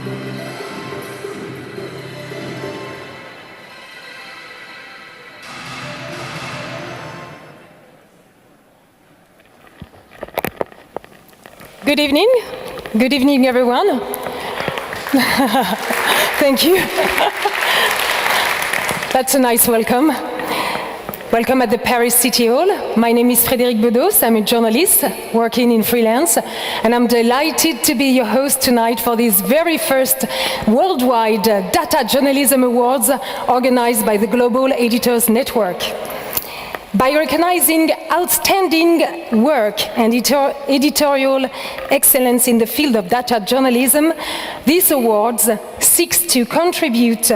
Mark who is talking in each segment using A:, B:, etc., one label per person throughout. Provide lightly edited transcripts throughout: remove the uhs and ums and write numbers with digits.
A: Good evening. Good evening, everyone. Thank you. That's a nice welcome. Welcome at the Paris City Hall. My name is Frédérique Bedos. I'm a journalist working in freelance, and I'm delighted to be your host tonight for this very first worldwide Data Journalism Awards organized by the Global Editors Network. By recognizing outstanding work and editorial excellence in the field of data journalism, these awards seeks to contribute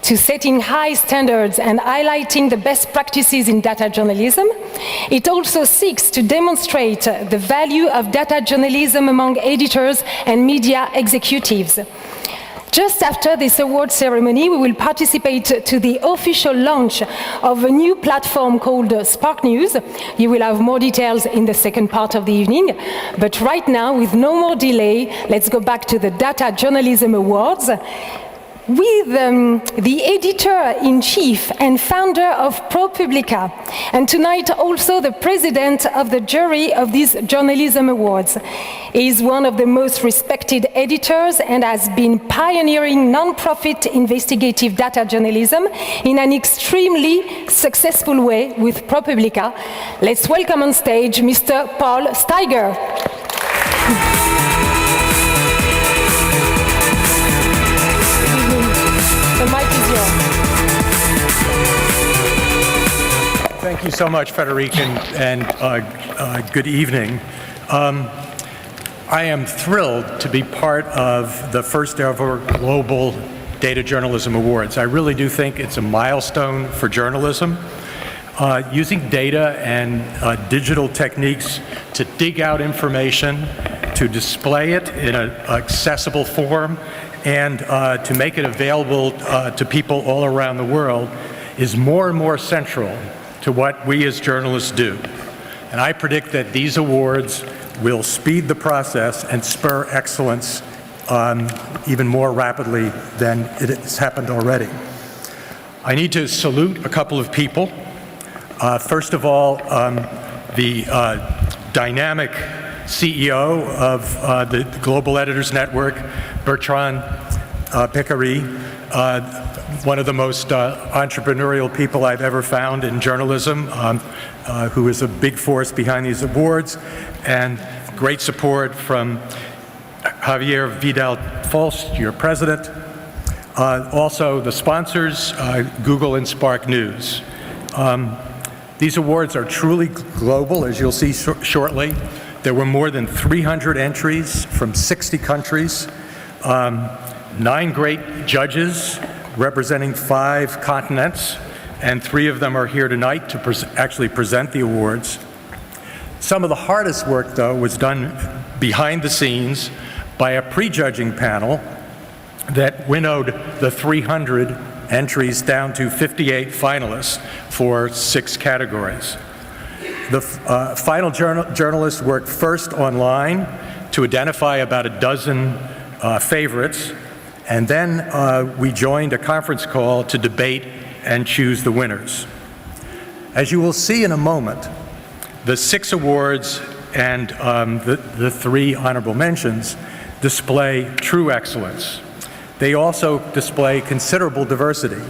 A: to setting high standards and highlighting the best practices in data journalism. It also seeks to demonstrate the value of data journalism among editors and media executives. Just after this award ceremony, we will participate to the official launch of a new platform called Spark News. You will have more details in the second part of the evening. But right now, with no more delay, let's go back to the Data Journalism Awards with the editor-in-chief and founder of ProPublica, and tonight also the president of the jury of these journalism awards. He is one of the most respected editors and has been pioneering non-profit investigative data journalism in an extremely successful way with ProPublica. Let's welcome on stage Mr. Paul Steiger. The mic is yours.
B: Thank you so much, Frédérique, and good evening. I am thrilled to be part of the first ever Global Data Journalism Awards. I really do think it's a milestone for journalism. Using data and digital techniques to dig out information, to display it in an accessible form, and to make it available to people all around the world is more and more central to what we as journalists do. And I predict that these awards will speed the process and spur excellence even more rapidly than it has happened already. I need to salute a couple of people. First of all, the dynamic CEO of the Global Editors Network, Bertrand Piccari, one of the most entrepreneurial people I've ever found in journalism, who is a big force behind these awards, and great support from Javier Vidal-Folst, your president. Also the sponsors, Google and Spark News. These awards are truly global, as you'll see shortly. There were more than 300 entries from 60 countries, 9 great judges representing 5 continents, and 3 of them are here tonight to actually present the awards. Some of the hardest work, though, was done behind the scenes by a prejudging panel that winnowed the 300 entries down to 58 finalists for 6 categories. The final journalists worked first online to identify about a dozen favorites, and then we joined a conference call to debate and choose the winners. As you will see in a moment, the 6 awards and the 3 honorable mentions display true excellence. They also display considerable diversity,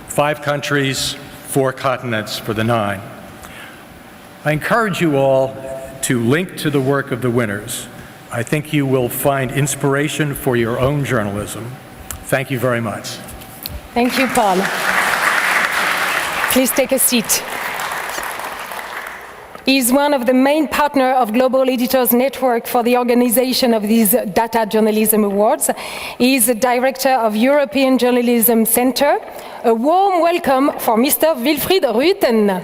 B: 5 countries, 4 continents for the 9. I encourage you all to link to the work of the winners. I think you will find inspiration for your own journalism. Thank you very much.
A: Thank you, Paul. Please take a seat. He is one of the main partners of Global Editors Network for the organization of these Data Journalism Awards. He is the director of European Journalism Center. A warm welcome for Mr. Wilfried Ruetten.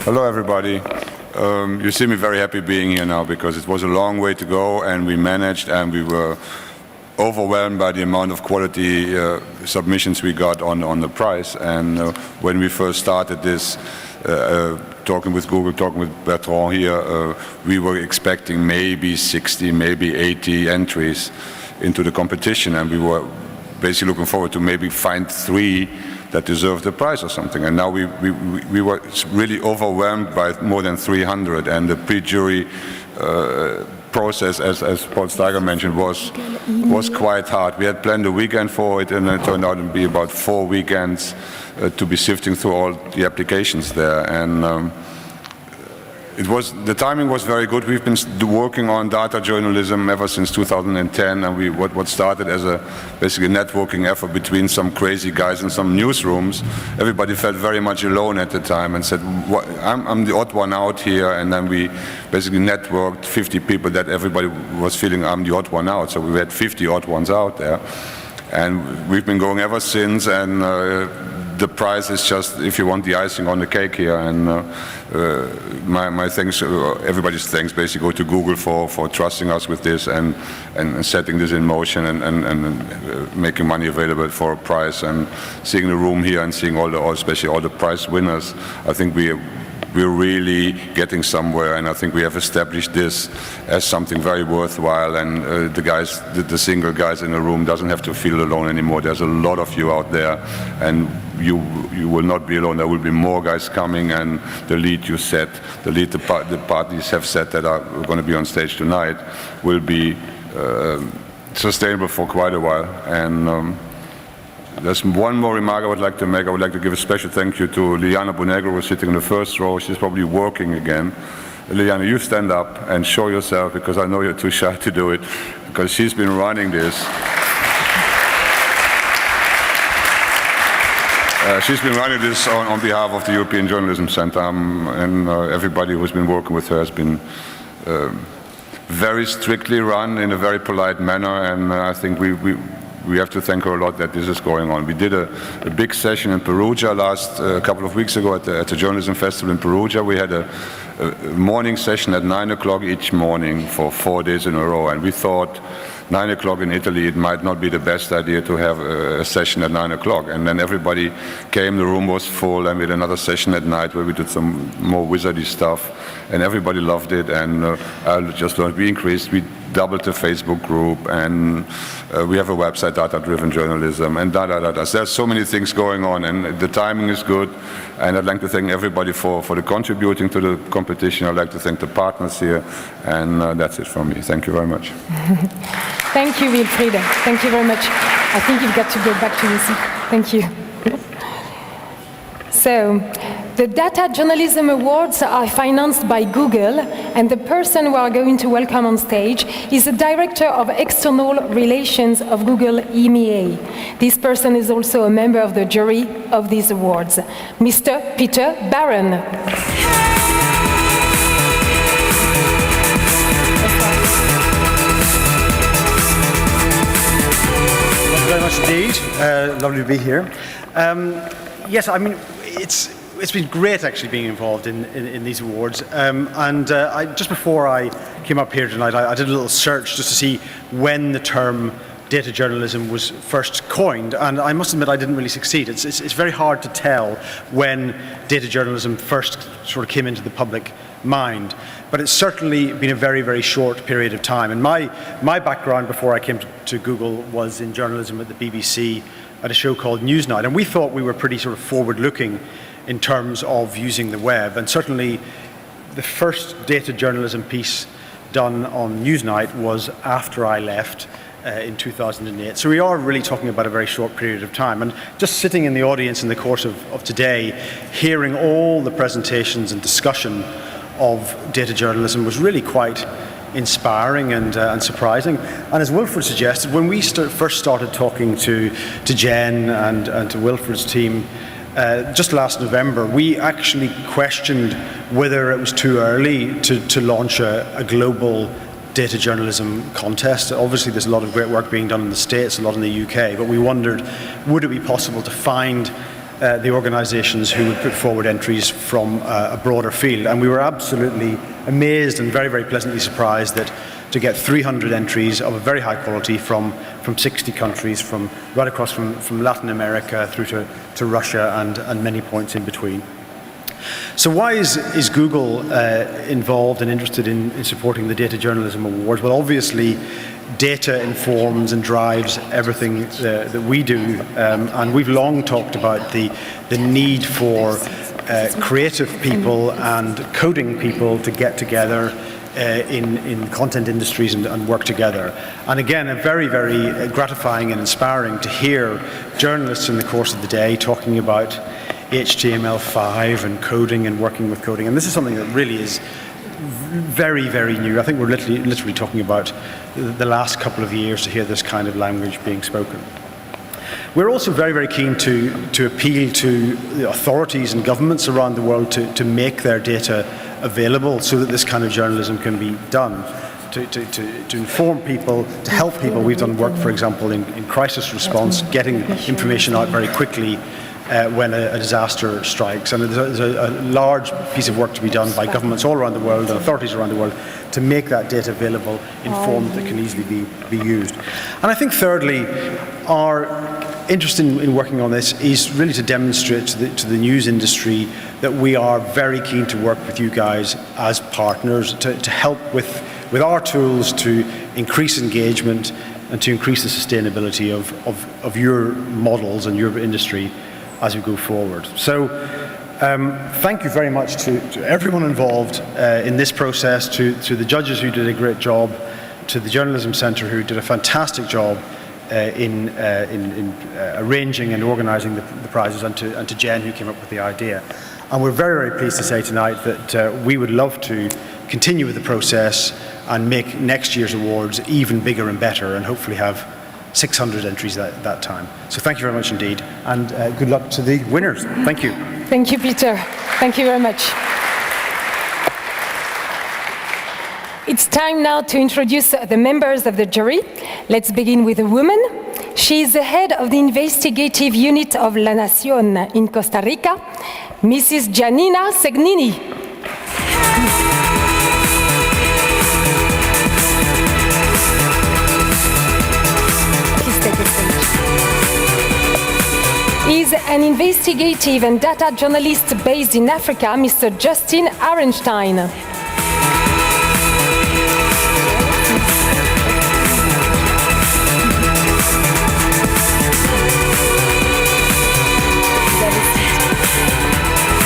C: Hello, everybody. You see me very happy being here now because it was a long way to go, and we managed, and we were overwhelmed by the amount of quality submissions we got on the prize. And when we first started this talking with Google, talking with Bertrand here, we were expecting maybe 60, maybe 80 entries into the competition, and we were basically looking forward to maybe find 3 that deserved the prize or something. And now we were really overwhelmed by more than 300, and the pre-jury process, as Paul Steiger mentioned, was quite hard. We had planned a weekend for it, and it turned out to be about 4 weekends to be sifting through all the applications there. And the timing was very good. We've been working on data journalism ever since 2010, and what started as a basically networking effort between some crazy guys in some newsrooms. Everybody felt very much alone at the time and said, I'm the odd one out here, and then we basically networked 50 people that everybody was feeling I'm the odd one out, so we had 50 odd ones out there. And we've been going ever since, and the prize is just, if you want, the icing on the cake here. And my thanks, everybody's thanks basically go to Google for trusting us with this and setting this in motion and making money available for a prize, and seeing the room here and seeing especially all the prize winners. I think we're really getting somewhere, and I think we have established this as something very worthwhile, and the single guys in the room doesn't have to feel alone anymore. There's a lot of you out there, and you will not be alone. There will be more guys coming, and the lead you set, the parties have set that are going to be on stage tonight will be sustainable for quite a while. And there's one more remark I would like to make. I would like to give a special thank you to Liliana Bonegro, who's sitting in the first row. She's probably working again. Liliana, you stand up and show yourself, because I know you're too shy to do it, because she's been running this. She's been running this on behalf of the European Journalism Center, and everybody who's been working with her has been very strictly run in a very polite manner, and I think we have to thank her a lot that this is going on. We did a big session in Perugia a couple of weeks ago at the Journalism Festival in Perugia. We had a morning session at 9 o'clock each morning for 4 days in a row, and we thought 9 o'clock in Italy, it might not be the best idea to have a session at 9 o'clock. And then everybody came, the room was full, and we had another session at night where we did some more wizardy stuff, and everybody loved it. And I just learned we doubled the Facebook group, and we have a website, Data-Driven Journalism, and There's so many things going on, and the timing is good. And I'd like to thank everybody for the contributing to the competition. I'd like to thank the partners here, and that's it from me. Thank you very much.
A: Thank you, Wilfried. Thank you very much. I think you've got to go back to your seat. Thank you. So, the Data Journalism Awards are financed by Google, and the person we are going to welcome on stage is the Director of External Relations of Google EMEA. This person is also a member of the jury of these awards, Mr. Peter Barron.
D: Thank you very much indeed. Lovely to be here. Yes, I mean, it's been great actually being involved in these awards. Just before I came up here tonight, I did a little search just to see when the term data journalism was first coined, and I must admit I didn't really succeed. It's very hard to tell when data journalism first sort of came into the public mind, but it's certainly been a very, very short period of time. And my background before I came to Google was in journalism at the BBC at a show called Newsnight, and we thought we were pretty sort of forward-looking in terms of using the web. And certainly the first data journalism piece done on Newsnight was after I left in 2008. So we are really talking about a very short period of time. And just sitting in the audience in the course of today, hearing all the presentations and discussion of data journalism was really quite inspiring and surprising. And as Wilfried suggested, when we first started talking to Jen and to Wilfried's team just last November, we actually questioned whether it was too early to launch a global data journalism contest. Obviously there's a lot of great work being done in the States, a lot in the UK, but we wondered, would it be possible to find the organisations who would put forward entries from a broader field? And we were absolutely amazed and very, very pleasantly surprised to get 300 entries of a very high quality from 60 countries, right across from Latin America through to Russia and many points in between. So why is Google involved and interested in supporting the Data Journalism Awards? Well, obviously, data informs and drives everything that we do, and we've long talked about the need for creative people and coding people to get together in content industries and work together. And again, very, very gratifying and inspiring to hear journalists in the course of the day talking about HTML5 and coding and working with coding. And this is something that really is very, very new. I think we're literally talking about the last couple of years to hear this kind of language being spoken. We're also very, very keen to appeal to the authorities and governments around the world to make their data available so that this kind of journalism can be done, to inform people, to help people. We've done work, for example, in crisis response, getting information out very quickly when a disaster strikes. And there's a large piece of work to be done by governments all around the world and authorities around the world to make that data available in forms that can easily be used. And I think thirdly, our interest in working on this is really to demonstrate to the news industry that we are very keen to work with you guys as partners to help with our tools to increase engagement and to increase the sustainability of your models and your industry as we go forward. So thank you very much to everyone involved in this process, to the judges who did a great job, to the Journalism Centre who did a fantastic job in arranging and organising the prizes, and to Jen who came up with the idea. And we're very, very pleased to say tonight that we would love to continue with the process and make next year's awards even bigger and better, and hopefully have 600 entries at that time. So thank you very much indeed, and good luck to the winners. Thank you.
A: Thank you, Peter. Thank you very much. It's time now to introduce the members of the jury. Let's begin with a woman. She is the head of the investigative unit of La Nación in Costa Rica, Mrs. Giannina Segnini. Please take the stage. Is an investigative and data journalist based in Africa, Mr. Justin Arenstein.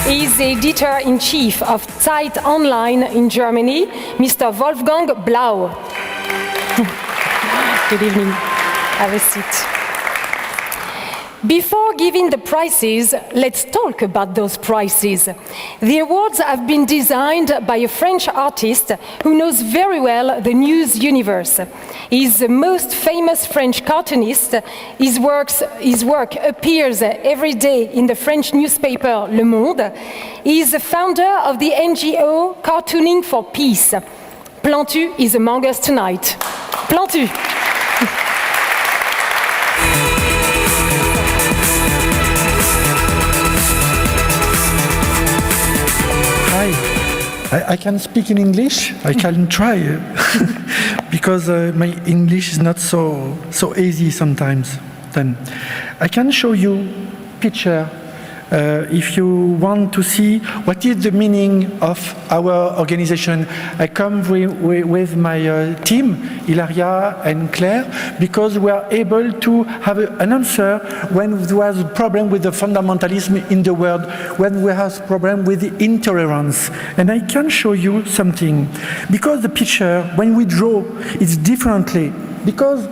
A: Is the editor-in-chief of Zeit Online in Germany, Mr. Wolfgang Blau. Good evening. Have a seat. Before giving the prizes, let's talk about those prizes. The awards have been designed by a French artist who knows very well the news universe. He is the most famous French cartoonist. His work appears every day in the French newspaper Le Monde. He is the founder of the NGO Cartooning for Peace. Plantu is among us tonight. Plantu.
E: I can speak in English. I can try because my English is not so easy sometimes. Then I can show you picture if you want to see what is the meaning of our organization. I come with my team, Ilaria and Claire, because we are able to have an answer when there was a problem with the fundamentalism in the world, when we have a problem with the intolerance. And I can show you something. Because the picture, when we draw, it's differently. Because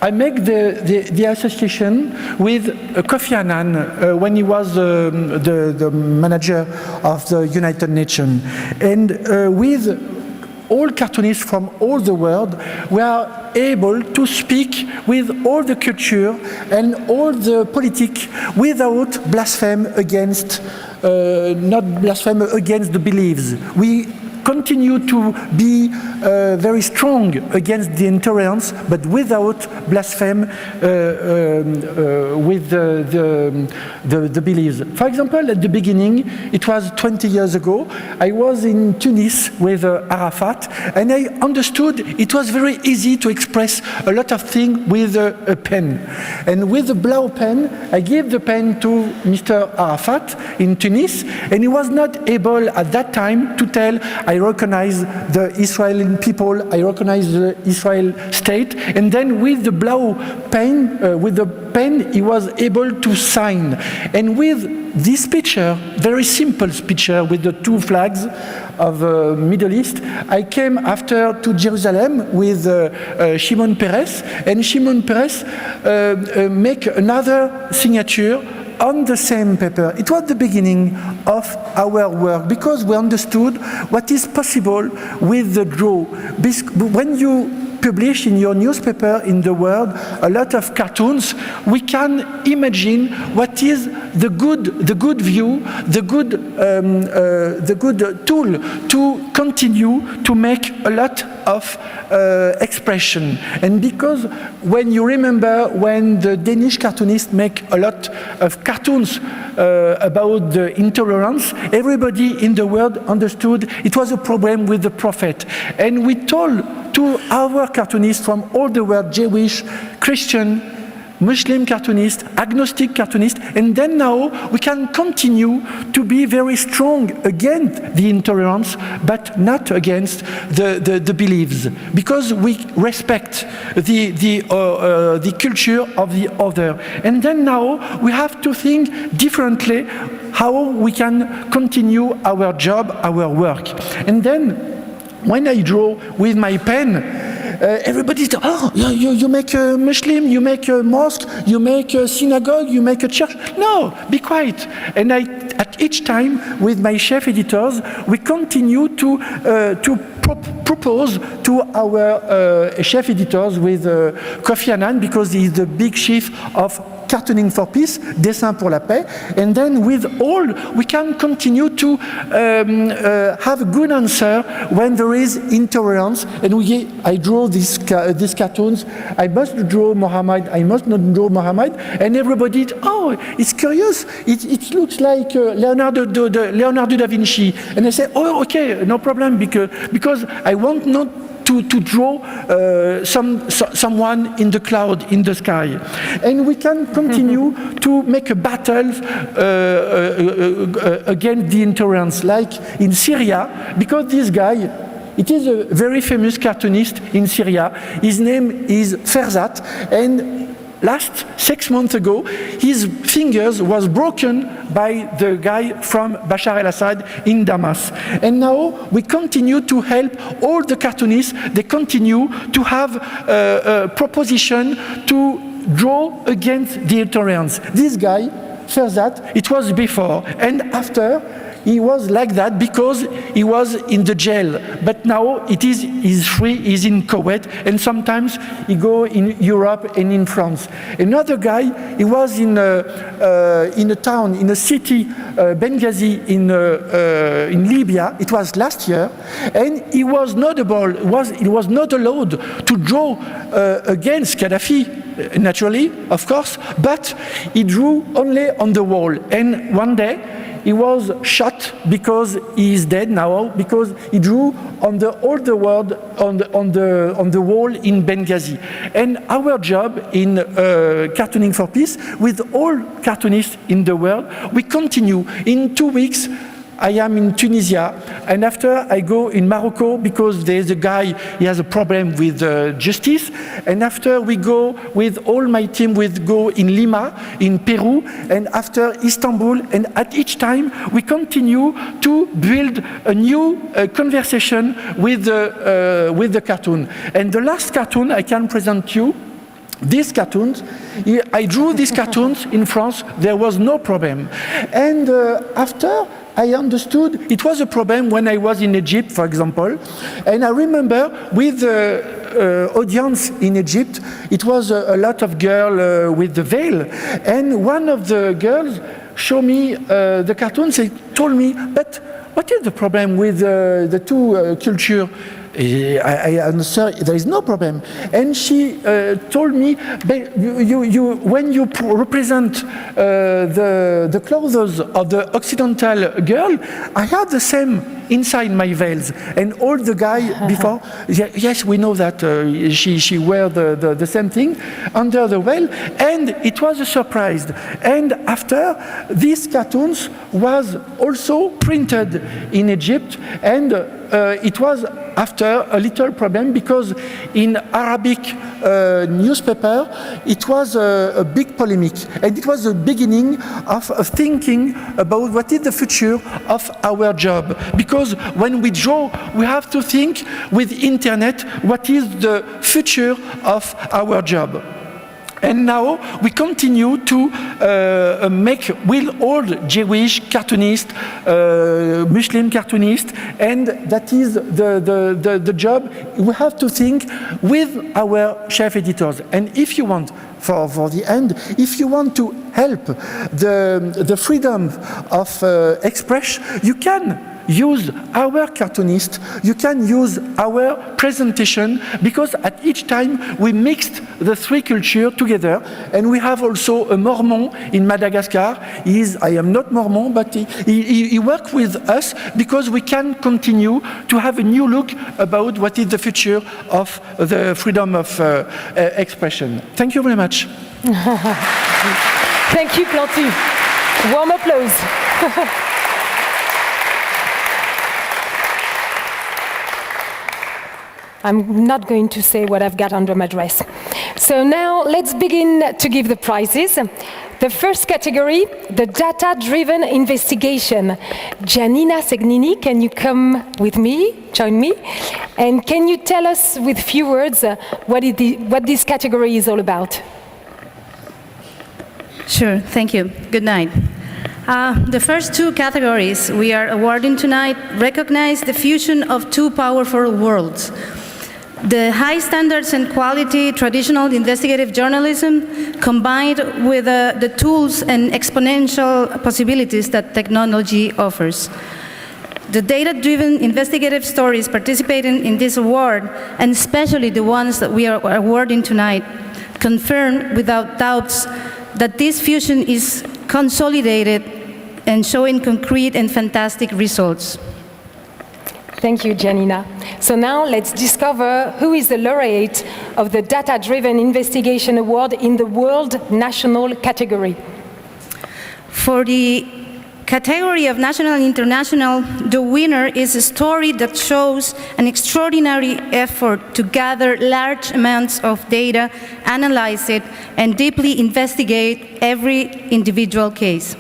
E: I make the association with Kofi Annan when he was the manager of the United Nations. And with all cartoonists from all the world, we are able to speak with all the culture and all the politics without blaspheme against, not blaspheme against the beliefs. We continue to be very strong against the intolerance, but without blaspheme with the beliefs. For example, at the beginning, it was 20 years ago, I was in Tunis with Arafat, and I understood it was very easy to express a lot of things with a pen. And with the Blau pen, I gave the pen to Mr. Arafat in Tunis, and he was not able at that time to tell, I recognize the Israeli people, I recognize the Israel state, and then with the Blau pen, he was able to sign. And with this picture, very simple picture with the two flags of Middle East, I came after to Jerusalem with Shimon Peres, and Shimon Peres make another signature on the same paper. It was the beginning of our work because we understood what is possible with the draw. When you publish in your newspaper in the world a lot of cartoons, we can imagine what is the good view, the good tool to continue to make a lot of expression. And because when you remember when the Danish cartoonists make a lot of cartoons about the intolerance, everybody in the world understood it was a problem with the prophet. And we told to our cartoonists from all the world, Jewish, Christian, Muslim cartoonists, agnostic cartoonists, and then now we can continue to be very strong against the intolerance, but not against the beliefs, because we respect the culture of the other. And then now we have to think differently how we can continue our job, our work. And then when I draw with my pen, everybody says, oh, you make a Muslim, you make a mosque, you make a synagogue, you make a church. No, be quiet. And at each time, with my chef editors, we continue to propose to our chef editors with Kofi Annan, because he's the big chief of Cartooning for Peace, Dessin pour la Paix, and then with all, we can continue to have a good answer when there is intolerance. And I draw these cartoons, I must draw Muhammad, I must not draw Muhammad, and everybody, oh, it's curious, it looks like Leonardo da Vinci. And I say, oh, okay, no problem, because I want not to draw someone in the cloud, in the sky. And we can continue to make a battle against the intolerance, like in Syria, because this guy, it is a very famous cartoonist in Syria. His name is Ferzat, and last 6 months ago, his fingers was broken by the guy from Bashar al-Assad in Damas. And now we continue to help all the cartoonists. They continue to have a proposition to draw against the intolerance. This guy, Ferzat, it was before. And after, he was like that because he was in the jail. But now he's free, he's in Kuwait, and sometimes he go in Europe and in France. Another guy, he was in a town, in a city, Benghazi in Libya. It was last year, and he was not allowed to draw against Gaddafi, naturally, of course, but he drew only on the wall. And one day, he was shot because he is dead now, because he drew on the older world on the wall in Benghazi. And our job in Cartooning for Peace, with all cartoonists in the world, we continue. In 2 weeks, I am in Tunisia, and after I go in Morocco because there's a guy, he has a problem with justice, and after we go with all my team, we go in Lima, in Peru, and after Istanbul, and at each time we continue to build a new conversation with the cartoon. And the last cartoon I can present you, these cartoons, I drew these cartoons in France, there was no problem. And after I understood it was a problem when I was in Egypt, for example. And I remember with the audience in Egypt, it was a lot of girls with the veil. And one of the girls showed me the cartoons, they told me, but what is the problem with the two culture? I answer, there is no problem. And she told me, when you represent the clothes of the Occidental girl, I have the same inside my veils. And all the guy before, yes, we know that she wear the same thing under the veil. And it was a surprise. And after, these cartoons was also printed in Egypt, and it was after a little problem because in Arabic newspaper it was a big polemic, and it was the beginning of thinking about what is the future of our job, because when we draw we have to think with internet what is the future of our job. And now we continue to make with all Jewish cartoonists, Muslim cartoonists, and that is the job. We have to think with our chef editors. And if you want, for the end, if you want to help the freedom of expression, you can use our cartoonist, you can use our presentation, because at each time we mixed the three cultures together. And we have also a Mormon in Madagascar. I am not Mormon, but he worked with us because we can continue to have a new look about what is the future of the freedom of expression. Thank you very much.
A: Thank you, Plantu. Warm applause. I'm not going to say what I've got under my dress. So now let's begin to give the prizes. The first category, the data-driven investigation. Giannina, Segnini, can you come with me, join me? And can you tell us with few words what this category is all about?
F: Sure, thank you. Good night. The first two categories we are awarding tonight recognize the fusion of two powerful worlds. The high standards and quality traditional investigative journalism combined with the tools and exponential possibilities that technology offers. The data-driven investigative stories participating in this award, and especially the ones that we are awarding tonight, confirm without doubts that this fusion is consolidated and showing concrete and fantastic results.
A: Thank you, Giannina. So now let's discover who is the laureate of the Data-Driven Investigation Award in the World National category.
F: For the category of National and International, the winner is a story that shows an extraordinary effort to gather large amounts of data, analyze it, and deeply investigate every individual case.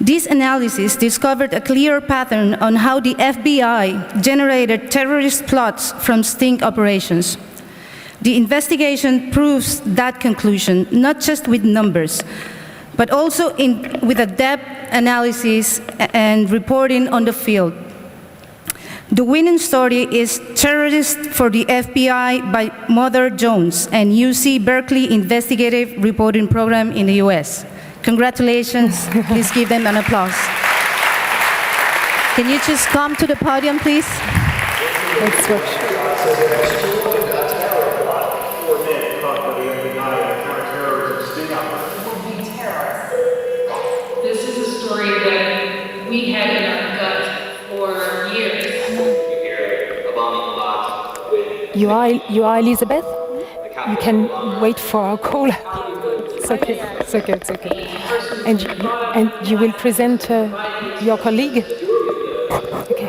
F: This analysis discovered a clear pattern on how the FBI generated terrorist plots from sting operations. The investigation proves that conclusion, not just with numbers, but also with a depth analysis and reporting on the field. The winning story is Terrorist for the FBI by Mother Jones and UC Berkeley Investigative Reporting Program in the US. Congratulations. Please give them an applause.
G: Can you just come to the podium, please?
A: Let's switch.
H: This is a story that we had in our gut for years.
A: You are Elizabeth? You can wait for our call. It's okay, it's okay, it's okay. And you will present your colleague? Okay.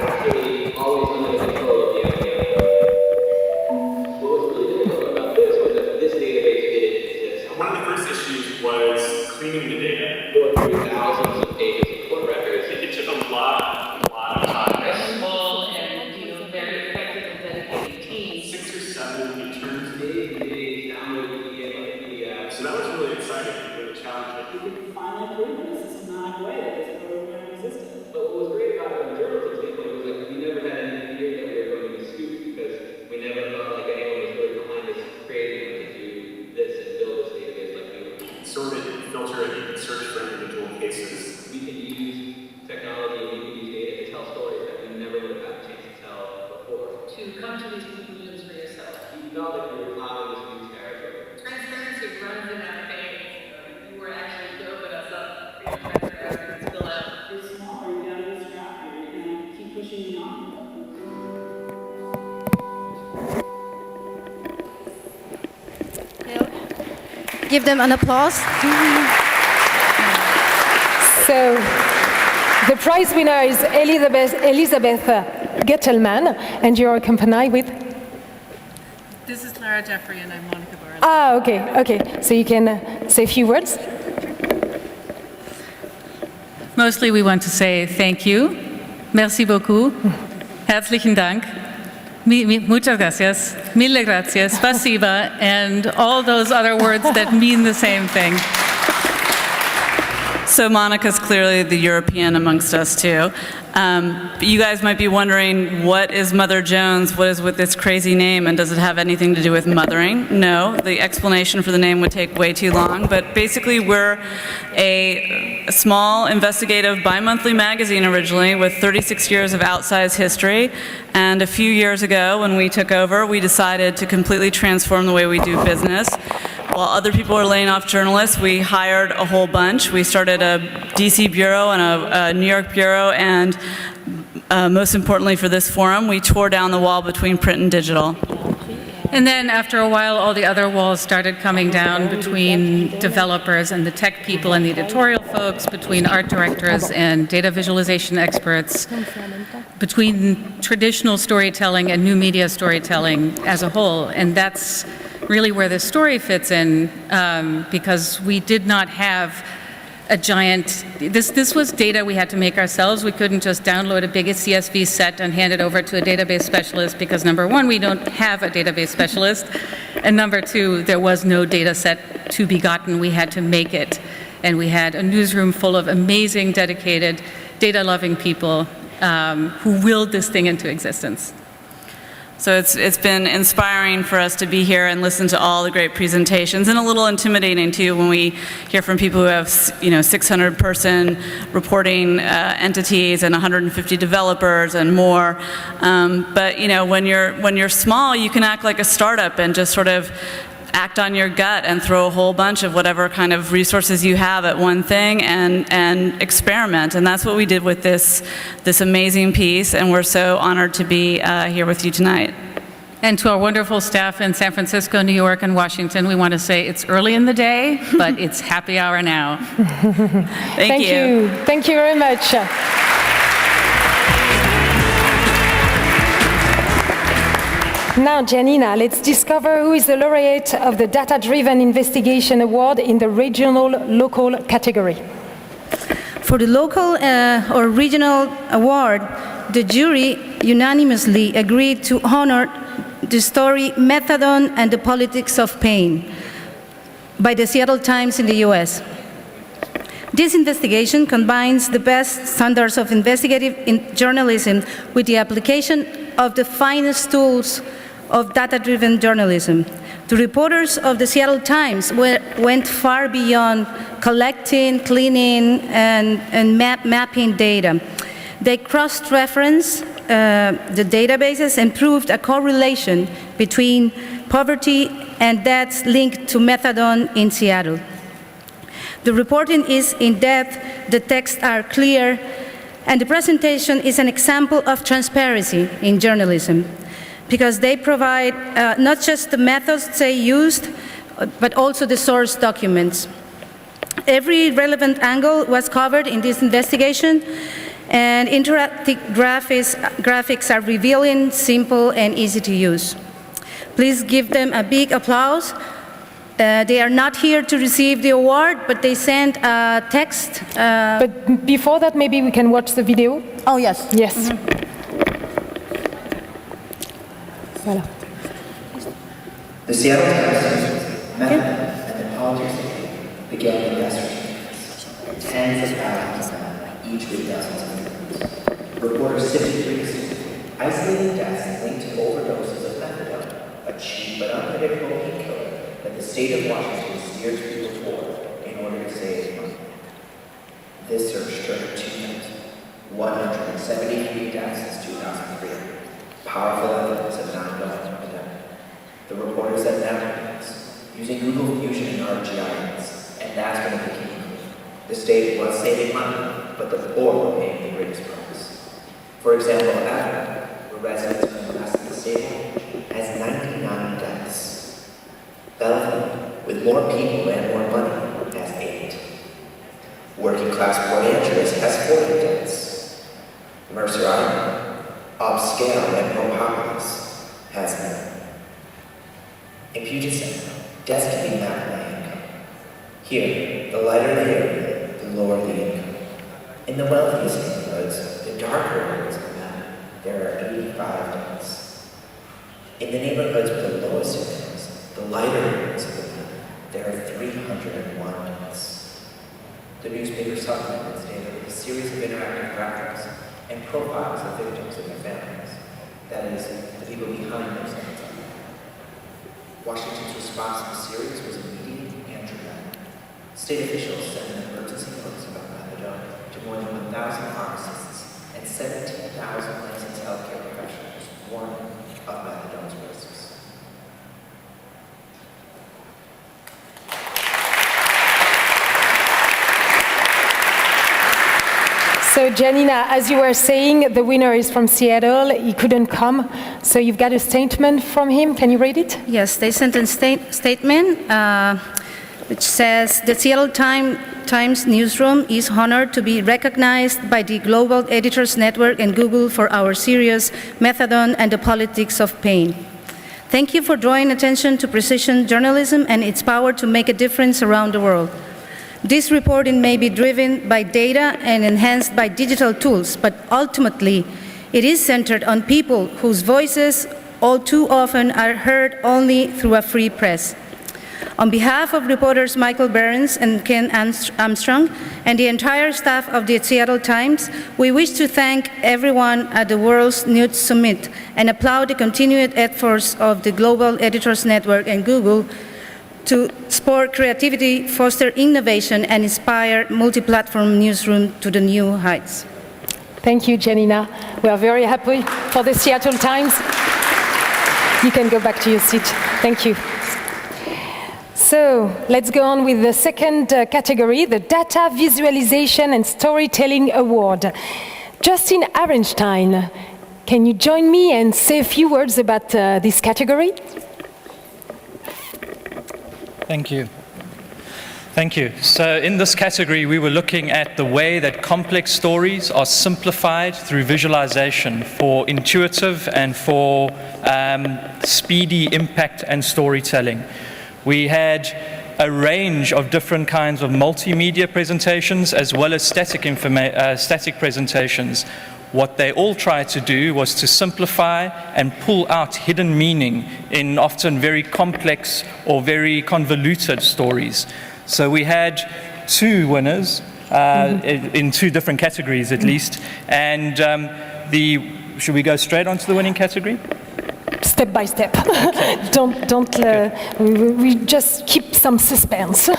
I: One of the first issues was cleaning the data. Going through thousands of pages of court records. It took a lot of time.
H: Small and very effective and dedicated teams.
I: 6 or 7 returns. So that was really exciting, really challenging.
J: We could finally prove in a systematic way that this program existed.
I: But what was great about it from a journalism standpoint was we never felt like you were plowing this new territory.
H: Transparency runs in our veins. You were actually to open us up for your transparency to spill out.
J: You're smaller, you gotta be strapped, and keep pushing on.
F: Give them an applause.
A: So the prize winner is Elizabeth Gettelman, and you're accompanied with?
J: This is Clara Jeffrey, and I'm Monica Barron.
A: Ah, okay. So you can say a few words?
J: Mostly we want to say thank you, merci beaucoup, herzlichen Dank, muchas gracias, mille gracias, spasiba, and all those other words that mean the same thing.
K: So Monica's clearly the European amongst us too. You guys might be wondering, what is Mother Jones? What is with this crazy name, and does it have anything to do with mothering? No, the explanation for the name would take way too long, but basically we're a small investigative bi-monthly magazine originally with 36 years of outsized history, and a few years ago when we took over, we decided to completely transform the way we do business. While other people are laying off journalists, we hired a whole bunch. We started a DC bureau and a New York bureau, and most importantly for this forum, we tore down the wall between print and digital.
J: And then after a while, all the other walls started coming down between developers and the tech people and the editorial folks, between art directors and data visualization experts, between traditional storytelling and new media storytelling as a whole. And that's really where this story fits in, because we did not have a giant, this was data we had to make ourselves. We couldn't just download a big CSV set and hand it over to a database specialist, because number one, we don't have a database specialist, and number two, there was no data set to be gotten. We had to make it, and we had a newsroom full of amazing, dedicated, data-loving people who willed this thing into existence.
K: So it's been inspiring for us to be here and listen to all the great presentations, and a little intimidating too when we hear from people who have 600-person reporting entities and 150 developers and more. But when you're small, you can act like a startup and just sort of act on your gut and throw a whole bunch of whatever kind of resources you have at one thing and experiment. And that's what we did with this amazing piece, and we're so honored to be here with you tonight.
J: And to our wonderful staff in San Francisco, New York, and Washington, we want to say it's early in the day, but it's happy hour now.
K: Thank you.
A: Thank you very much. Now, Giannina, let's discover who is the laureate of the Data-Driven Investigation Award in the regional-local category.
F: For the local or regional award, the jury unanimously agreed to honor the story Methadone and the Politics of Pain by the Seattle Times in the US. This investigation combines the best standards of investigative journalism with the application of the finest tools of data-driven journalism. The reporters of the Seattle Times went far beyond collecting, cleaning, and mapping data. They cross-referenced the databases and proved a correlation between poverty and deaths linked to methadone in Seattle. The reporting is in-depth, the texts are clear, and the presentation is an example of transparency in journalism, because they provide not just the methods they used, but also the source documents. Every relevant angle was covered in this investigation, and interactive graphics are revealing, simple, and easy to use. Please give them a big applause. They are not here to receive the award, but they sent a text.
A: But before that, maybe we can watch the video.
F: Oh, yes.
A: Yes.
F: Mm-hmm.
A: Voilà.
L: The Seattle Times method and the politics of pain began in yesterday. Tens of thousands of them, each with dozens of victims. Reporters sifted through this, isolating deaths linked to overdoses of methadone, a cheap but unpredictable painkiller that the state of Washington steered people toward in order to save money. This search took 2 years, 173 deaths since 2003. Powerful evidence of an ongoing epidemic. The reporter said mountains, using Google Fusion and ArcGIS, and that's when it became clear. The state was saving money, but the poor were paying the greatest price. For example, Africa, where residents from the rest of the state has 99 deaths. Belgium, with more people and more money, has 8. Working class Port Angeles has 40 deaths. Mercer Island, upscale and more populous, has none. In Puget Sound, deaths can be mapped by income. Here, the lighter the area, the lower the income. In the wealthiest neighborhoods, the darker areas of the map, there are 85 deaths. In the neighborhoods with the lowest incomes, the lighter areas of the map, there are 301 deaths. The newspaper supplements data with a series of interactive graphics and profiles of victims and their families. That is, the people behind those deaths. Washington's response to the series was immediate and dramatic. State officials sent an emergency notice about methadone to more than 1,000 pharmacists and 17,000 licensed healthcare professionals, warning of methadone's risks.
A: So Giannina, as you were saying, the winner is from Seattle. He couldn't come. So you've got a statement from him. Can you read it?
F: Yes, they sent a statement which says, the Seattle Times newsroom is honored to be recognized by the Global Editors Network and Google for our series, Methadone and the Politics of Pain. Thank you for drawing attention to precision journalism and its power to make a difference around the world. This reporting may be driven by data and enhanced by digital tools, but ultimately, it is centered on people whose voices all too often are heard only through a free press. On behalf of reporters Michael Behrens and Ken Armstrong and the entire staff of the Seattle Times, we wish to thank everyone at the World's News Summit and applaud the continued efforts of the Global Editors Network and Google to spur creativity, foster innovation, and inspire multi-platform newsroom to the new heights.
A: Thank you, Giannina. We are very happy for the Seattle Times. You can go back to your seat. Thank you. So let's go on with the second category, the Data Visualization and Storytelling Award. Justin Arenstein, can you join me and say a few words about this category?
M: Thank you. Thank you. So in this category, we were looking at the way that complex stories are simplified through visualization for intuitive and for speedy impact and storytelling. We had a range of different kinds of multimedia presentations as well as static presentations. What they all tried to do was to simplify and pull out hidden meaning in often very complex or very convoluted stories. So we had 2 winners in 2 different categories at least. And should we go straight on to the winning category?
A: Step by step. Okay. We just keep some suspense.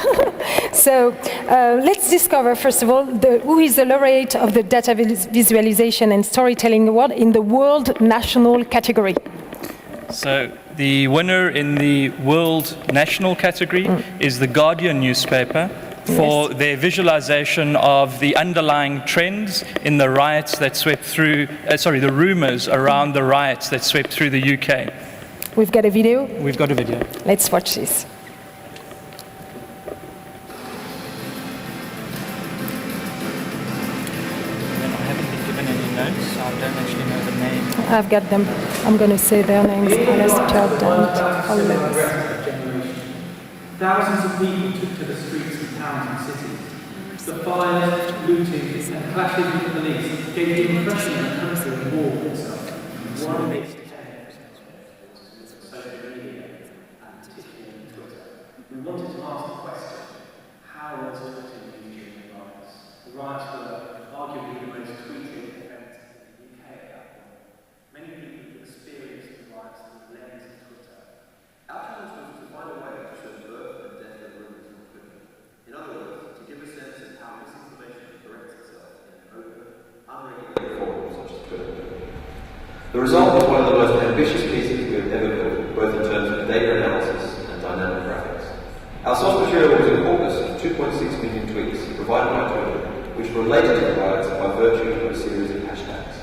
A: So let's discover, first of all, who is the laureate of the Data Visualization and Storytelling Award in the World National category.
M: So the winner in the World National category is the Guardian newspaper for their visualization of the underlying trends in the riots that swept through, the rumors around the riots that swept through the UK.
A: We've got a video?
M: We've got a video.
A: Let's watch this.
M: I haven't been given any notes, so I don't actually know the name.
A: I've got them. I'm going to say their names.
N: Thousands of people took to the streets of towns and cities. The fires, looting, and clashes with the police gave the impression that the country had war itself. One makes social media, and particularly Twitter. We wanted to ask the question, how was Twitter used during the riots? The riots were arguably the most tweeted event in the UK at that point. Many people experienced the riots through the lens of Twitter.
O: Our challenge was to find a way to show the birth and death of rumors more quickly. In other words, to give a sense of how misinformation corrects itself in an open, unregulated forum such as Twitter. The result was one of the most ambitious pieces we have ever built, both in terms of data were related to the riots by virtue of a series of hashtags.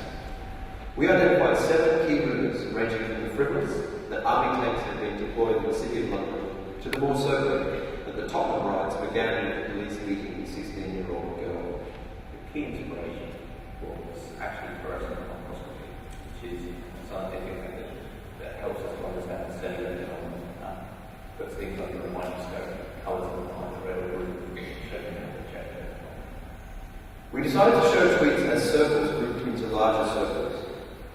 O: We identified 7 key rumours ranging from the frivolous that army tanks had been deployed in the city of London to the more sobering that the Tottenham riots began with the police beating a 16-year-old girl.
P: The key inspiration was actually fluorescent microscopy, which is a scientific method that helps us to understand cellular development, puts things under a microscope, colours them behind the red or blue, showing how to check them.
O: We decided to show tweets as circles grouped into larger circles.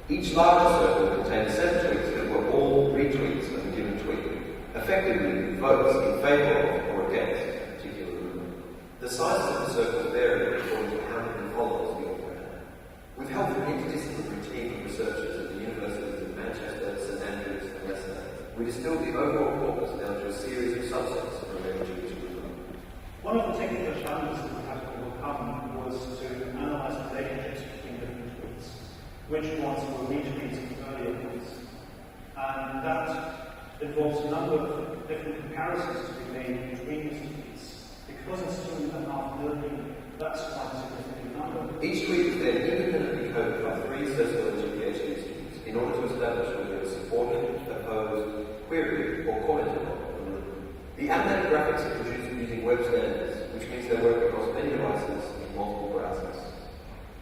O: Each larger circle contained 7 tweets that were all retweets of a given tweet, effectively votes in favour of or against a particular rumour. The sizes of the circles varied according to how many followers the author had. With help from an interdisciplinary team of researchers at the Universities of Manchester, St Andrews and Leicester, we distilled the overall corpus down to a series of subsets of a range of each rumour.
N: One of the technical challenges that we had to overcome was to analyse the relationships between different tweets, which ones were retweets of earlier tweets. And that involves a number of different comparisons to be made between these tweets. Because it's 2.5 million, that's quite a significant number.
O: Each tweet is then independently coded by 3 sociology PhD students in order to establish whether it's supported, opposed, queried, or commented on. The animated graphics are produced using web standards, which means they work across many devices in multiple browsers.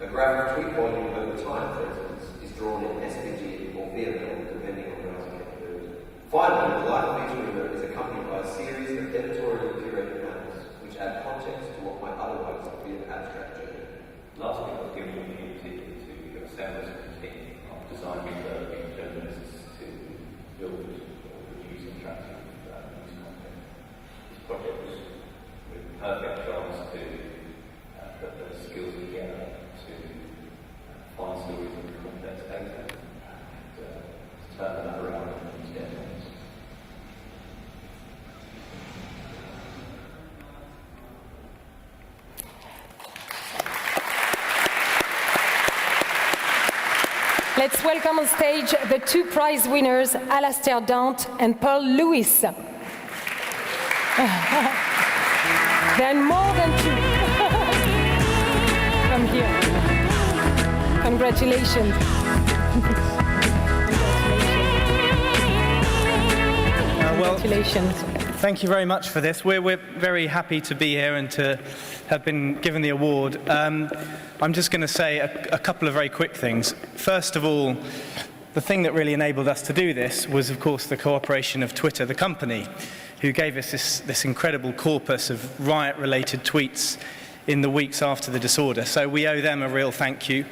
O: A graph of tweet volume over time, for instance, is drawn in SVG or VML, depending on browser capability. Finally, the live feature window is accompanied by a series of editorially curated panels, which add context to what might otherwise be an abstract journey.
P: Last week I was given the opportunity to assemble a team of design research journalists to build or produce interactive news content. This project was a perfect chance to put those skills together to find stories in complex data and turn that around and use deadlines.
A: Let's welcome on stage the 2 prize winners, Alastair Dant and Paul Lewis. Then more than 2. Come here. Congratulations. Congratulations.
D: Thank you very much for this. We're very happy to be here and to have been given the award. I'm just going to say a couple of very quick things. First of all, the thing that really enabled us to do this was, of course, the cooperation of Twitter, the company, who gave us this incredible corpus of riot-related tweets in the weeks after the disorder. So we owe them a real thank you.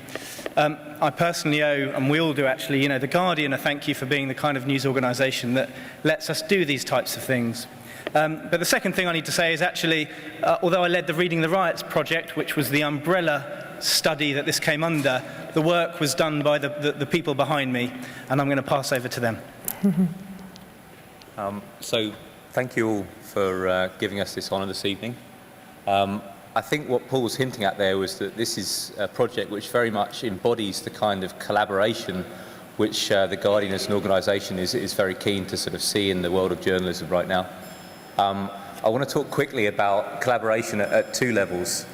D: I personally owe, and we all do actually, The Guardian a thank you for being the kind of news organisation that lets us do these types of things. But the second thing I need to say is actually, although I led the Reading the Riots project, which was the umbrella study that this came under, the work was done by the people behind me, and I'm going to pass over to them.
Q: So thank you all for giving us this honour this evening. I think what Paul was hinting at there was that this is a project which very much embodies the kind of collaboration which the Guardian as an organisation is very keen to sort of see in the world of journalism right now. I want to talk quickly about collaboration at 2 levels.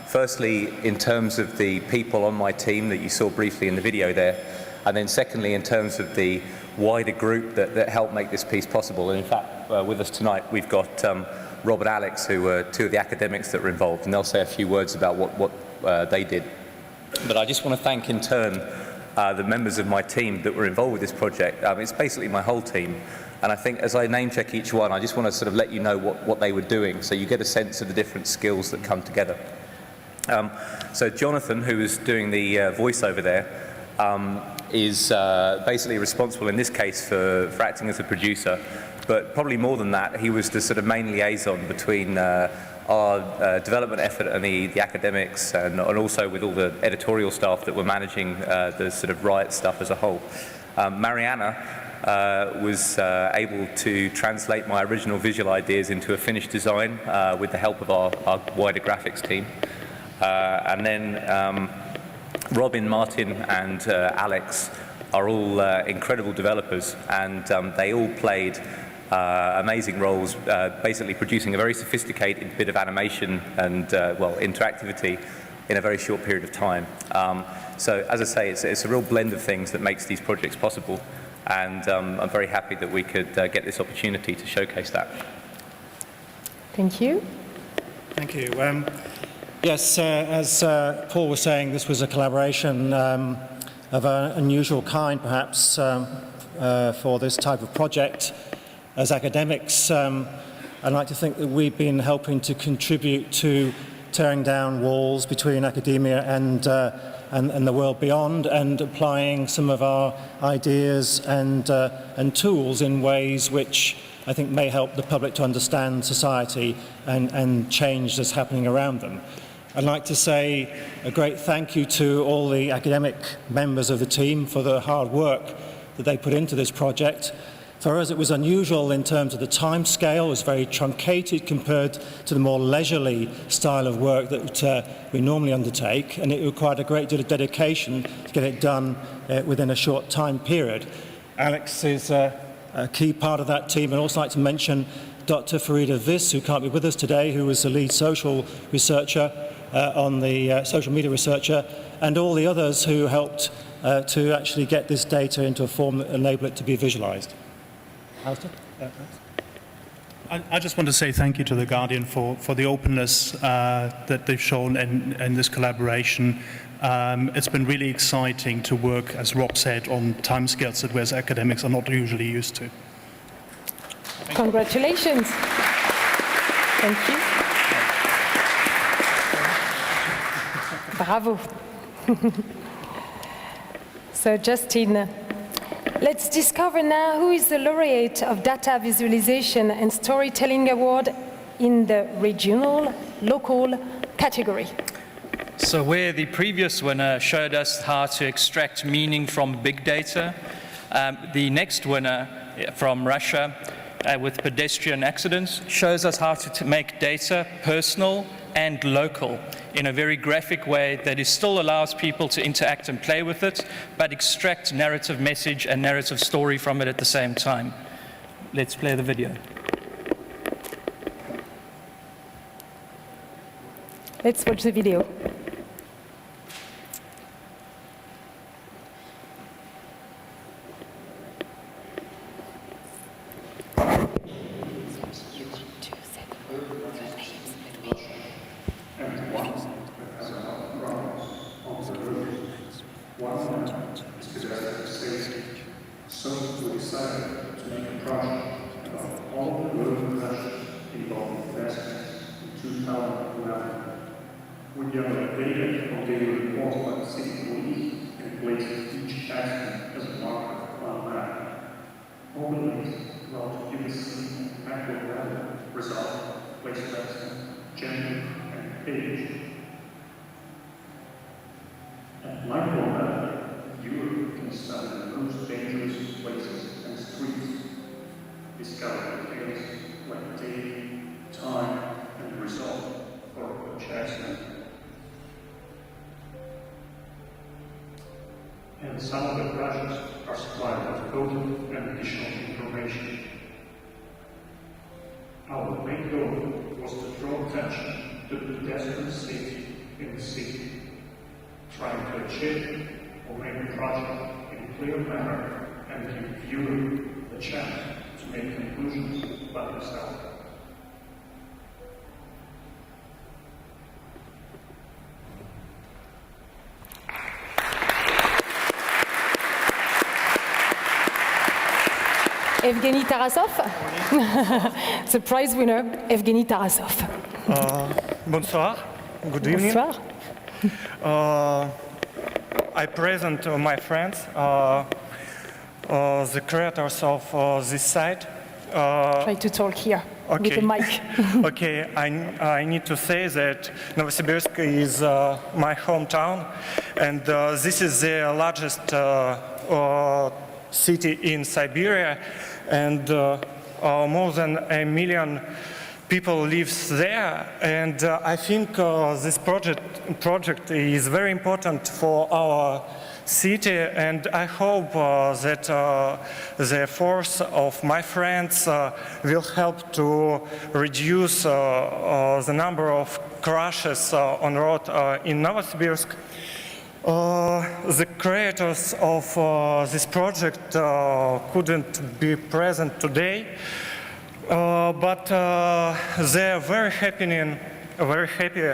Q: Firstly, in terms of the people on my team that you saw briefly in the video there, and then secondly, in terms of the wider group that helped make this piece possible. And in fact, with us tonight, we've got Rob and Alex, who were 2 of the academics that were involved, and they'll say a few words about what they did. But I just want to thank in turn the members of my team that were involved with this project. It's basically my whole team. And I think as I name check each one, I just want to sort of let you know what they were doing, so you get a sense of the different skills that come together. So Jonathan, who was doing the voiceover there, is basically responsible in this case for acting as a producer. But probably more than that, he was the sort of main liaison between our development effort and the academics, and also with all the editorial staff that were managing the sort of riot stuff as a whole. Mariana was able to translate my original visual ideas into a finished design with the help of our wider graphics team. And then Robin, Martin and Alex are all incredible developers, and they all played amazing roles, basically producing a very sophisticated bit of animation and, well, interactivity in a very short period of time. So as I say, it's a real blend of things that makes these projects possible, and I'm very happy that we could get this opportunity to showcase that.
A: Thank you.
R: Thank you. Yes, as Paul was saying, this was a collaboration of an unusual kind, perhaps, for this type of project. As academics, I'd like to think that we've been helping to contribute to tearing down walls between academia and the world beyond, and applying some of our ideas and tools in ways which I think may help the public to understand society and change that's happening around them. I'd like to say a great thank you to all the academic members of the team for the hard work that they put into this project. For us, it was unusual in terms of the time scale. It was very truncated compared to the more leisurely style of work that we normally undertake, and it required a great deal of dedication to get it done within a short time period. Alex is a key part of that team. I'd also like to mention Dr. Farida Vis, who can't be with us today, who was the lead social researcher on the social media researcher, and all the others who helped to actually get this data into a form that enabled it to be visualized. Alistair?
N: I just want to say thank you to The Guardian for the openness that they've shown in this collaboration. It's been really exciting to work, as Rob said, on timescales that we as academics are not usually used to.
A: Congratulations. Thank you. Bravo. So Justin, let's discover now who is the laureate of Data Visualization and Storytelling Award in the regional, local category.
M: So where the previous winner showed us how to extract meaning from big data, the next winner from Russia with pedestrian accidents shows us how to make data personal and local in a very graphic way that is still allows people to interact and play with it, but extract narrative message and narrative story from it at the same time. Let's play the video.
A: Let's watch the video.
N: And some of the projects are supplied with code and additional information. Our main goal was to draw attention to the pedestrian safety in the city, trying to achieve or make a project in a clear manner and give viewers the chance to make conclusions by themselves.
A: Evgeny Tarasov, the prize winner, Evgeny Tarasov.
S: Bonsoir, good evening.
A: Bonsoir.
S: I present my friends, the creators of this site.
A: Try to talk here with the mic.
S: Okay, I need to say that Novosibirsk is my hometown, and this is the largest city in Siberia, and more than 1 million people live there. And I think this project is very important for our city, and I hope that the efforts of my friends will help to reduce the number of crashes on road in Novosibirsk. The creators of this project couldn't be present today, but they are very happy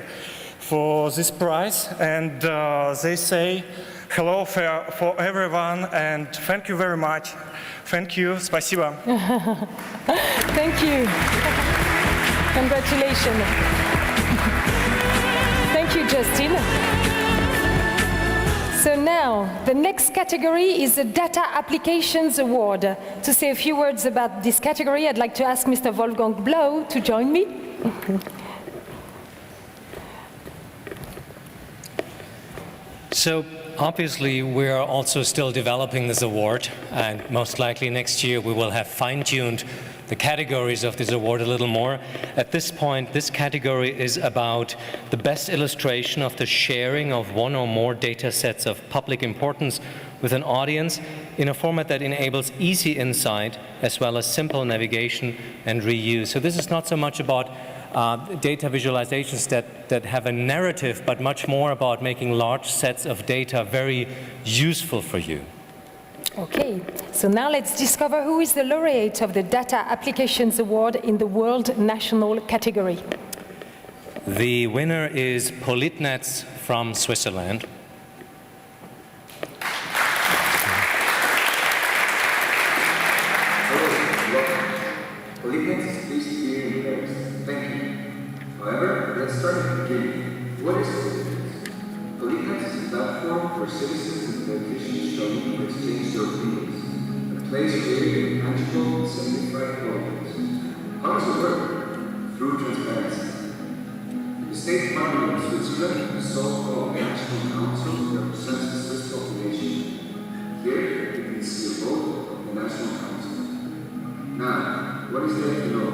S: for this prize, and they say hello for everyone, and thank you very much. Thank you, спасибо.
A: Thank you. Congratulations. Thank you, Justin. So now, the next category is the Data Applications Award. To say a few words about this category, I'd like to ask Mr. Wolfgang Blau to join me.
T: So obviously we are also still developing this award, and most likely next year we will have fine-tuned the categories of this award a little more. At this point, this category is about the best illustration of the sharing of one or more data sets of public importance with an audience in a format that enables easy insight as well as simple navigation and reuse. So this is not so much about data visualizations that have a narrative, but much more about making large sets of data very useful for you.
A: Okay, so now let's discover who is the laureate of the Data Applications Award in the World National category.
T: The winner is Politnetz from Switzerland.
U: Politnetz is pleased to be here in Paris. Thank you. However, let's start at the beginning. What is Politnetz? Politnetz is a platform for citizens and politicians struggling to exchange their opinions, a place created in tangible and simplified qualities. How does it work? Through transparency. The state parliament of Switzerland, the so-called National Council, represents the Swiss population. Here, you can see a vote of the National Council. Now, what is there to know?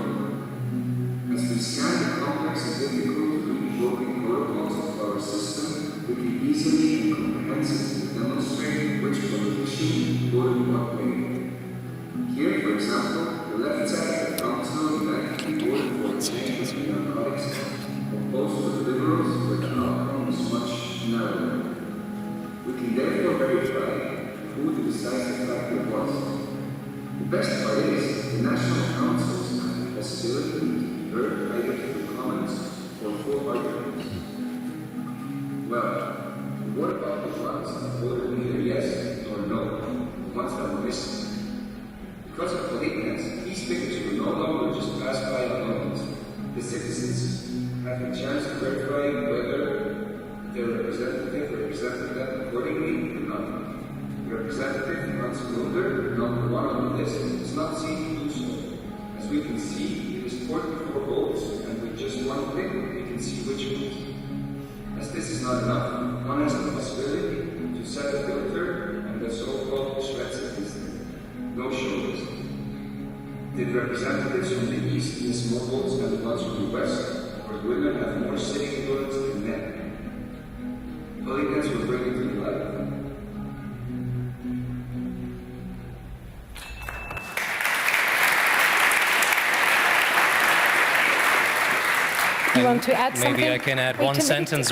U: As we scan the complex and difficult to read voting protocols of our system, we can easily and comprehensively demonstrate which politician voted what way. Here, for example, the left side of the council elected voted for change between narcotics, opposed to the liberals, where the outcome is much narrower. We can therefore verify who the decisive factor was. The best part is, the National Councils have the possibility to be heard either through comments or full arguments. Well, what about the ones that voted neither yes nor no, the ones that were missing? Because of Politnetz, these figures will no longer just pass by unnoticed. The citizens have a chance to verify whether their representative represented them accordingly or not. Representative Hans Mulder, number one on the list, does not seem to do so. As we can see, it is 44 votes, and with just one click, we can see which ones. As this is not enough, one has the possibility to set a filter and the so-called Schweizer list. No show list. Did representatives from the East miss more votes than the ones from the West, or do women have more sitting influence than men? Politnetz will bring it to life.
A: You want to add something?
T: Maybe I can add one sentence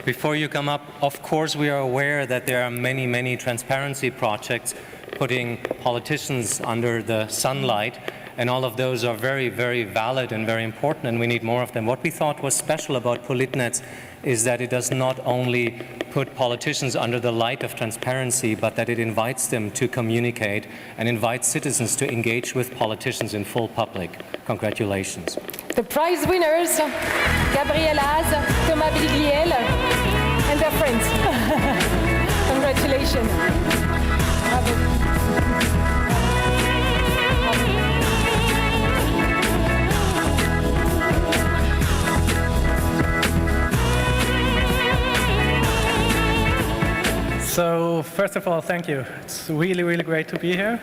T: before you come up. Of course, we are aware that there are many, many transparency projects putting politicians under the sunlight, and all of those are very, very valid and very important, and we need more of them. What we thought was special about Politnetz is that it does not only put politicians under the light of transparency, but that it invites them to communicate and invites citizens to engage with politicians in full public. Congratulations.
A: The prize winners, Gabriel Haas, Thomas Bligliel, and their friends. Congratulations. Bravo.
S: So first of all, thank you. It's really, really great to be here.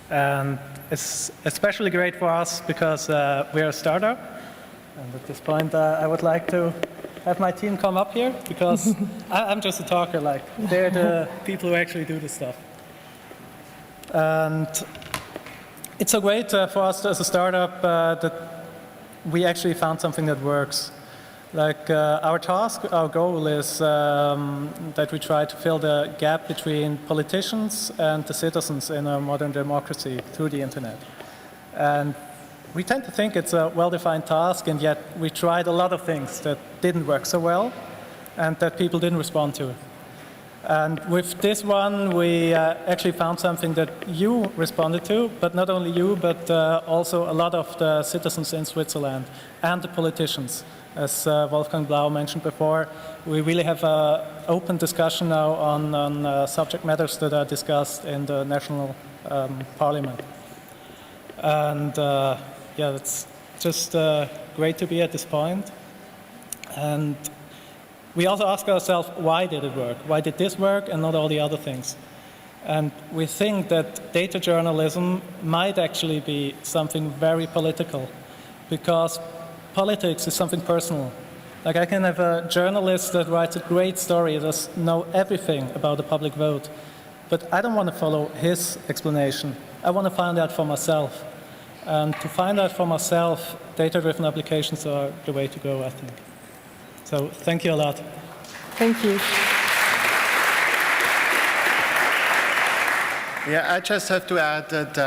S: And it's especially great for us because we're a startup. And at this point, I would like to have my team come up here, because I'm just a talker, like, they're the people who actually do this stuff. And it's so great for us as a startup that we actually found something that works. Like our task, our goal is that we try to fill the gap between politicians and the citizens in a modern democracy through the internet. And we tend to think it's a well-defined task, and yet we tried a lot of things that didn't work so well and that people didn't respond to. And with this one, we actually found something that you responded to, but not only you, but also a lot of the citizens in Switzerland and the politicians. As Wolfgang Blau mentioned before, we really have an open discussion now on subject matters that are discussed in the national parliament. And yeah, it's just great to be at this point. And we also ask ourselves, why did it work? Why did this work and not all the other things? And we think that data journalism might actually be something very political, because politics is something personal. Like, I can have a journalist that writes a great story, does know everything about the public vote, but I don't want to follow his explanation. I want to find out for myself. And to find out for myself, data-driven applications are the way to go, I think. So thank you a lot.
A: Thank you.
B: Yeah, I just have to add that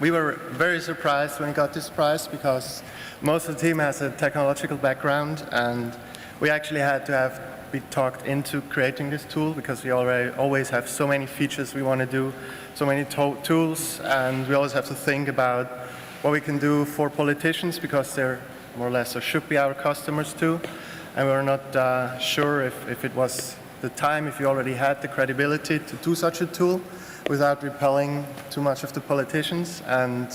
B: we were very surprised when we got this prize, because most of the team has a technological background, and we actually had to be talked into creating this tool, because we always have so many features we want to do, so many tools, and we always have to think about what we can do for politicians, because they're more or less, or should be, our customers too. And we were not sure if it was the time, if you already had the credibility to do such a tool without repelling too much of the politicians. And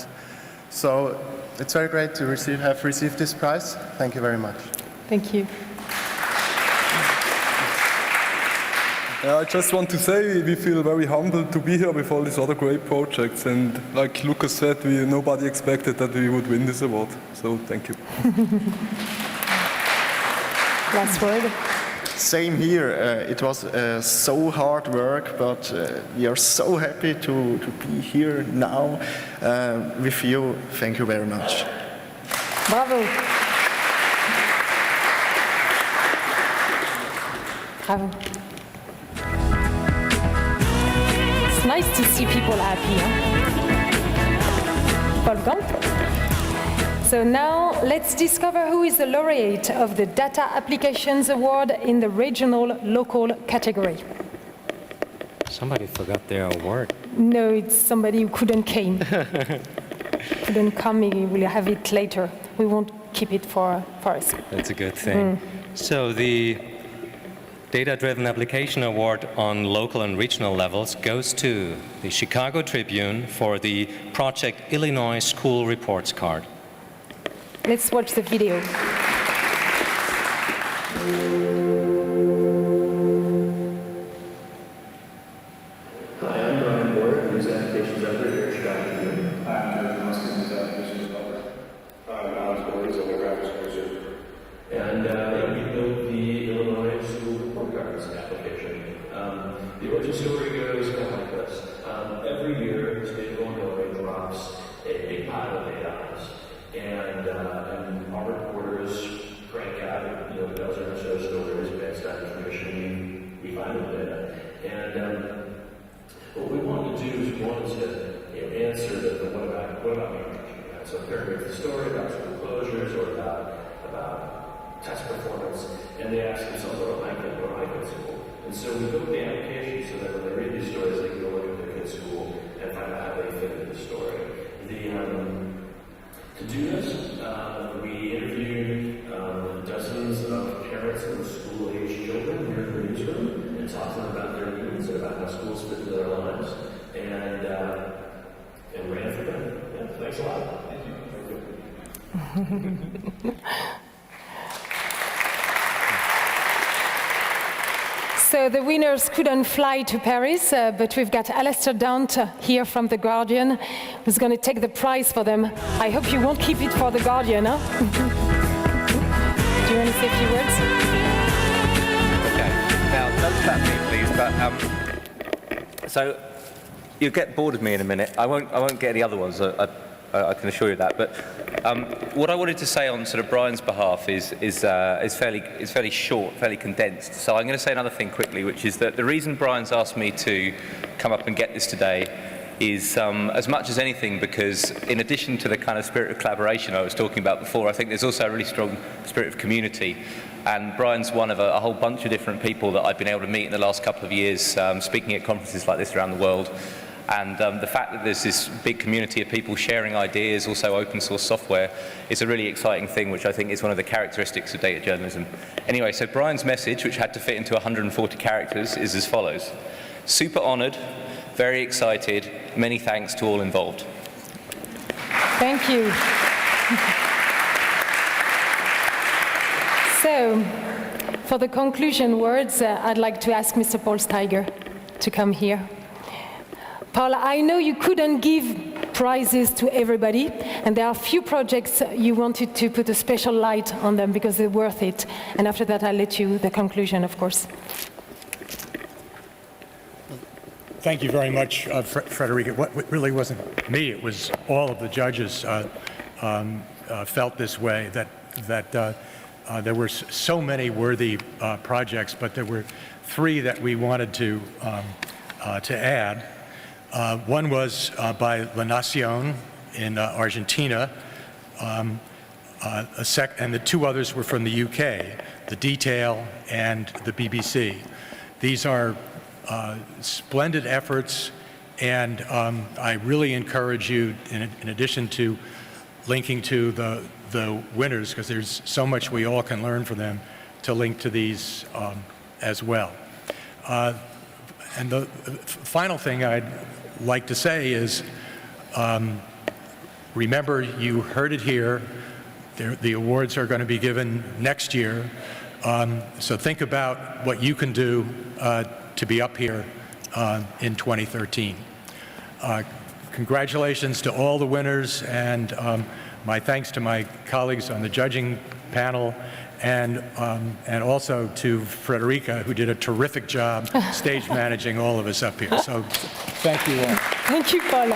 B: so it's very great to have received this prize. Thank you very much.
A: Thank you.
V: I just want to say we feel very humbled to be here with all these other great projects. And like Lucas said, nobody expected that we would win this award. So thank you.
A: Last word.
W: Same here. It was so hard work, but we are so happy to be here now with you. Thank you very much.
A: Bravo. Bravo. It's nice to see people happy. Huh? Wolfgang? So now let's discover who is the laureate of the Data Applications Award in the regional local category.
T: Somebody forgot their award.
A: No, it's somebody who couldn't came. Couldn't come, we will have it later. We won't keep it for us.
T: That's a good thing. So the Data-Driven Application Award on local and regional levels goes to the Chicago Tribune for the Project Illinois School Reports Card.
A: Let's watch the video.
X: Hi, I'm Brian Ward, News Applications Editor here at Chicago Tribune. Hi, I'm Joe Johnson, News Applications Developer. I'm Alex Boyes, I'm a graphics producer. And we built the Illinois School Report Cards application. The origin story goes kind of like this. Every year, the state of Illinois drops a big pile of data on us. And our reporters crank out a dozen or so stories based on information we find in the data. And what we wanted to do is we wanted to answer the what about information? So a parent reads the story about school closures or about test performance, and they ask themselves, what am I in school? And so we built the application so that when they read these stories, they can go look at their kid's school and find out how they fit into the story. To do this, we interviewed dozens of parents of school-aged children here in the newsroom and talked to them about their needs and about how schools fit into their lives, and ran for them. Yeah, thanks a lot. Thank you.
A: So the winners couldn't fly to Paris, but we've got Alistair Daunt here from The Guardian, who's going to take the prize for them. I hope you won't keep it for The Guardian, huh? Do you want to say a few words?
Q: don't clap me, please. But so you'll get bored of me in a minute. I won't get any other ones. I can assure you that. But what I wanted to say on sort of Brian's behalf is fairly short, fairly condensed. So I'm going to say another thing quickly, which is that the reason Brian's asked me to come up and get this today is as much as anything because in addition to the kind of spirit of collaboration I was talking about before, I think there's also a really strong spirit of community. And Brian's one of a whole bunch of different people that I've been able to meet in the last couple of years, speaking at conferences like this around the world. And the fact that there's this big community of people sharing ideas, also open source software, is a really exciting thing, which I think is one of the characteristics of data journalism. Anyway, so Brian's message, which had to fit into 140 characters, is as follows. Super honored, very excited, many thanks to all involved.
A: Thank you. So, for the conclusion words, I'd like to ask Mr. Paul Steiger to come here. Paul, I know you couldn't give prizes to everybody, and there are a few projects you wanted to put a special light on them because they're worth it. And after that, I'll let you the conclusion, of course.
C: Thank you very much, Frédérique. It really wasn't me, it was all of the judges felt this way, that there were so many worthy projects, but there were three that we wanted to add. One was by La Nación in Argentina, and the two others were from the UK, The Detail and the BBC. These are splendid efforts, and I really encourage you, in addition to linking to the winners, because there's so much we all can learn from them, to link to these as well. And the final thing I'd like to say is, remember, you heard it here, the awards are going to be given next year, so think about what you can do to be up here in 2013. Congratulations to all the winners, and my thanks to my colleagues on the judging panel, and also to Frédérique, who did a terrific job stage managing all of us up here. So thank you all.
A: Thank you, Paul.